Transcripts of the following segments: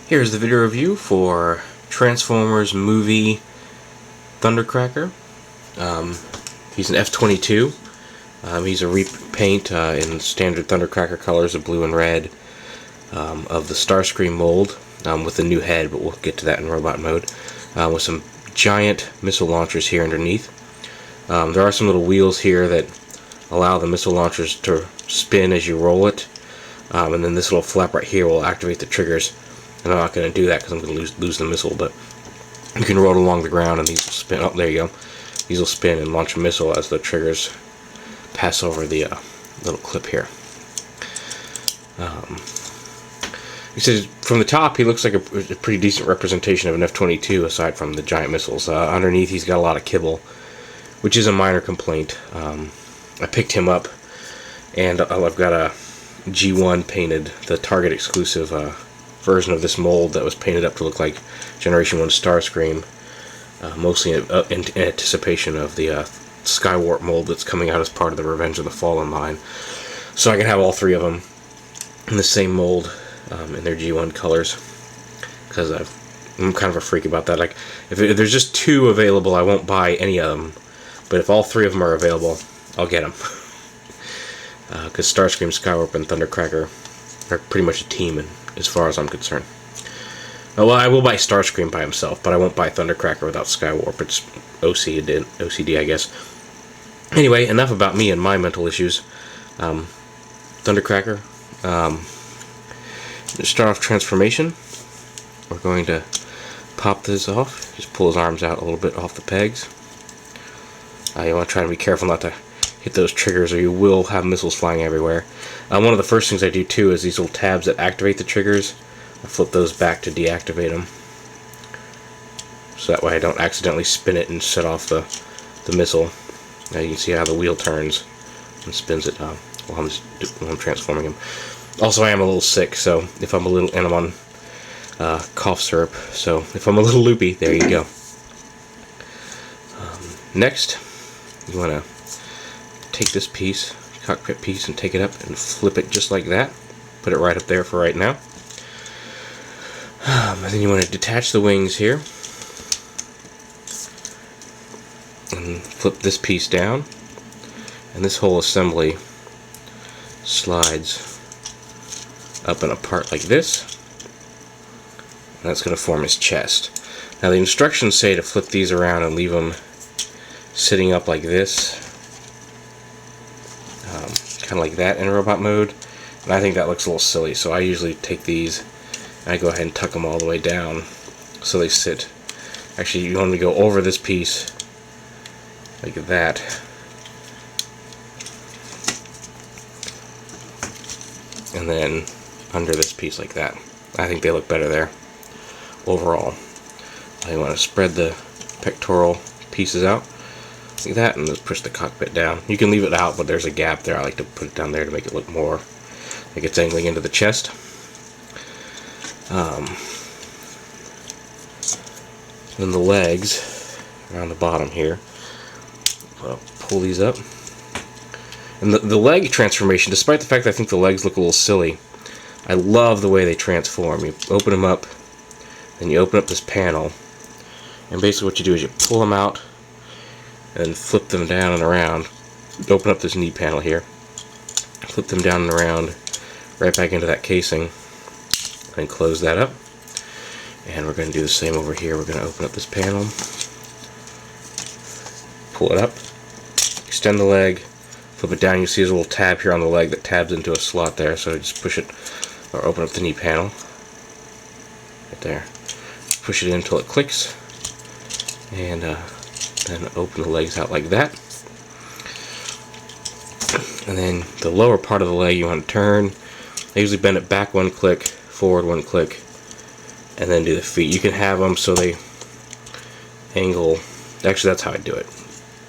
Here's the video review for Transformers Movie Thundercracker. He's an F-22. He's a repaint in standard Thundercracker colors of blue and red of the Starscream mold with the new head, but we'll get to that in robot mode, with some giant missile launchers here underneath. There are some little wheels here that allow the missile launchers to spin as you roll it, and then this little flap right here will activate the triggers. And I'm not going to do that because I'm going to lose the missile, but you can roll it along the ground and these will spin. Oh, there you go. These will spin and launch a missile as the triggers pass over the little clip here. He says from the top he looks like a pretty decent representation of an F-22 aside from the giant missiles. Underneath he's got a lot of kibble, which is a minor complaint. I picked him up and I've got a G1 painted, the Target exclusive version of this mold that was painted up to look like Generation 1 Starscream, mostly in anticipation of the Skywarp mold that's coming out as part of the Revenge of the Fallen line. So I can have all three of them in the same mold in their G1 colors, because I'm kind of a freak about that. Like, if there's just two available, I won't buy any of them, but if all three of them are available, I'll get them. Because Starscream, Skywarp, and Thundercracker are pretty much a team as far as I'm concerned. Well, I will buy Starscream by himself, but I won't buy Thundercracker without Skywarp. It's OCD, I guess. Anyway, enough about me and my mental issues. Thundercracker. Let's start off transformation. We're going to pop this off. Just pull his arms out a little bit off the pegs. You want to try to be careful not to hit those triggers, or you will have missiles flying everywhere. One of the first things I do too is these little tabs that activate the triggers. I flip those back to deactivate them, so that way I don't accidentally spin it and set off the missile. Now you can see how the wheel turns and spins it while I'm transforming him. Also, I am a little sick, so if I'm a little, and I'm on cough syrup, so if I'm a little loopy, there you go. Next, you want to take this piece, cockpit piece, and take it up and flip it just like that. Put it right up there for right now. And then you want to detach the wings here and flip this piece down, and this whole assembly slides up and apart like this, and that's going to form his chest. Now the instructions say to flip these around and leave them sitting up like this, kind of like that in robot mode, and I think that looks a little silly, so I usually take these and I go ahead and tuck them all the way down so they sit. Actually, you want to go over this piece like that, and then under this piece like that. I think they look better there overall. You want to spread the pectoral pieces out like that, and just push the cockpit down. You can leave it out, but there's a gap there. I like to put it down there to make it look more like it's angling into the chest. Then the legs around the bottom here. I'll pull these up. And the leg transformation, despite the fact that I think the legs look a little silly, I love the way they transform. You open them up, then you open up this panel, and basically what you do is you pull them out and flip them down and around. Open up this knee panel here, flip them down and around right back into that casing, and close that up. And we're going to do the same over here. We're going to open up this panel, pull it up, extend the leg, flip it down. You see there's a little tab here on the leg that tabs into a slot there, so just push it, or open up the knee panel right there, push it in until it clicks, and then open the legs out like that. And then the lower part of the leg you want to turn. I usually bend it back one click, forward one click, and then do the feet. You can have them so they angle. Actually, that's how I do it.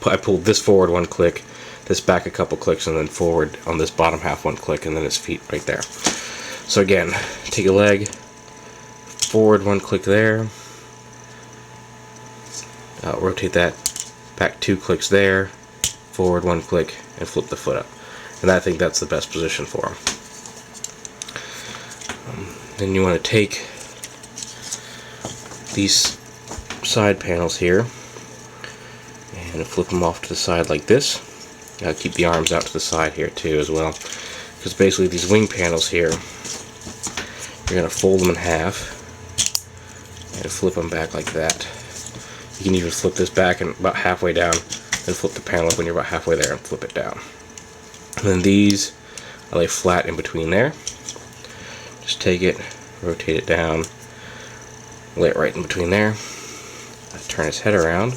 I pull this forward one click, this back a couple clicks, and then forward on this bottom half one click, and then his feet right there. So again, take a leg, forward one click there, rotate that back two clicks there, forward one click, and flip the foot up. And I think that's the best position for him. Then you want to take these side panels here and flip them off to the side like this. Keep the arms out to the side here too as well, because basically these wing panels here, you're going to fold them in half and flip them back like that. You can even flip this back and about halfway down, then flip the panel up when you're about halfway there and flip it down. And then these I lay flat in between there. Just take it, rotate it down, lay it right in between there. Turn its head around,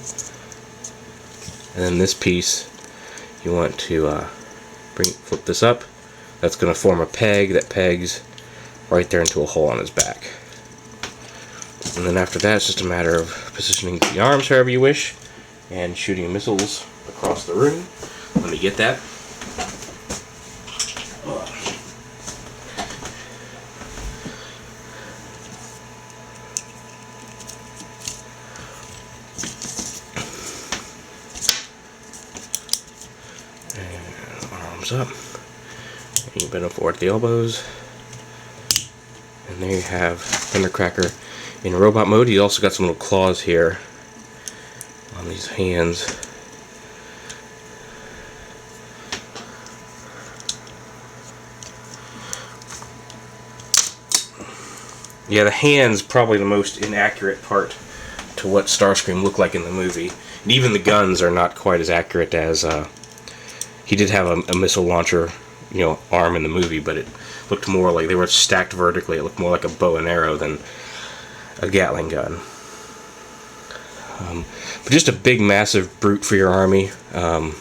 and then this piece you want to flip this up. That's going to form a peg that pegs right there into a hole on his back. And then after that, it's just a matter of positioning the arms however you wish and shooting missiles across the room. Let me get that. And arms up. And you bend them forward at the elbows. And there you have Thundercracker in robot mode. He's also got some little claws here on these hands. Yeah, the hand's probably the most inaccurate part to what Starscream looked like in the movie. And even the guns are not quite as accurate as he did have a missile launcher, arm in the movie, but it looked more like they were stacked vertically. It looked more like a bow and arrow than a Gatling gun. But just a big, massive brute for your army. I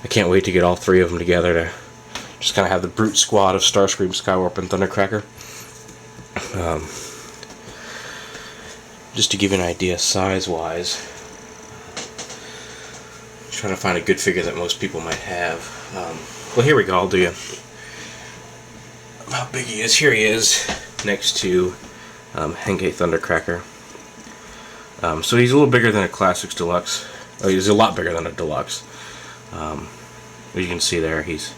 can't wait to get all three of them together to just kind of have the brute squad of Starscream, Skywarp, and Thundercracker. Just to give you an idea size-wise, trying to find a good figure that most people might have. Well, here we go. I'll do you how big he is. Here he is next to Henge Thundercracker. So he's a little bigger than a Classics Deluxe. Oh, he's a lot bigger than a Deluxe. As you can see there, he's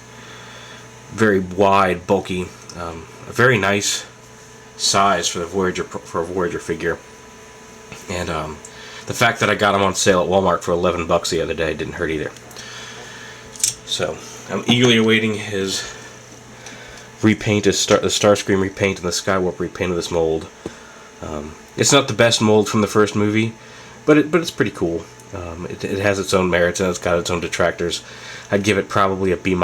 very wide, bulky, a very nice size for the Voyager a Voyager figure. And the fact that I got him on sale at Walmart for $11 the other day didn't hurt either. So I'm eagerly awaiting his repaint, the Starscream repaint and the Skywarp repaint of this mold. It's not the best mold from the first movie, but it's pretty cool. It has its own merits and it's got its own detractors. I'd give it probably a B-,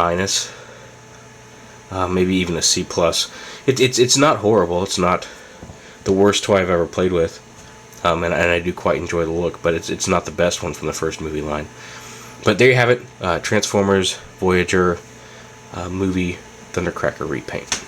maybe even a C+. It's not horrible. It's not the worst toy I've ever played with, and I do quite enjoy the look. But it's not the best one from the first movie line. But there you have it, Transformers Voyager movie Thundercracker repaint.